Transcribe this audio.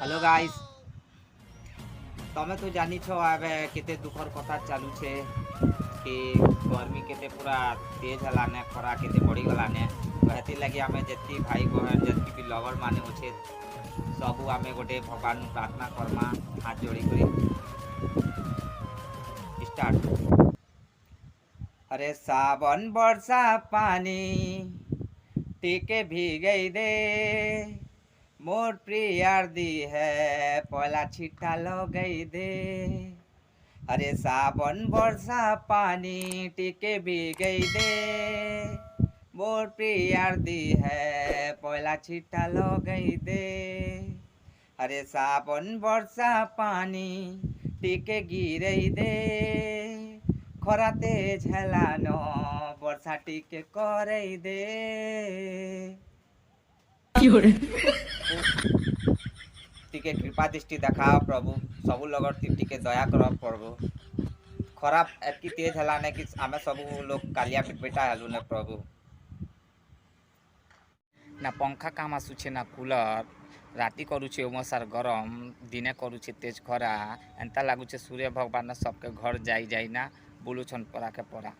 Hello guys, तमें तो जानी छो आबे केते दुखर कथा चालू छे कि गर्मी केते पूरा तेज हलाने, खरा केते बढ़ी गलाने। कहती लगी आमे जत्ती भाई बहन जत्ती भी लवर माने होछे सबू आमे गोटे भगवान प्रार्थना करमा हाथ जोड़ी करी स्टार्ट। अरे सावन वर्षा पानी टीके भीगई दे, मोर प्रियार दी है पहला छिट्टा लगई दे। अरे सावन वर्षा पानी टीके भीगई दे, मोर प्रियार दी है पहला छिट्टा लगई दे। अरे सावन वर्षा पानी टीके गिरई दे, खराते झेलानो वर्षा टीके करई दे। टीके कृपा दृष्टि देखाओ प्रभु, सबू लगन टीके दया कर प्रभु। खराब एतकी तेज हलाने कि आमे सबू लोग कालिया पिटपिटा हेलु ने प्रभु। ना पंखा काम आसुचे ना कूलर, राति करुचे उमसार गरम, दिने करुचे तेज खरा। एंता लागुचे सूर्य भगवान सबके घर जाई जाई ना बुलुछन परा के परा।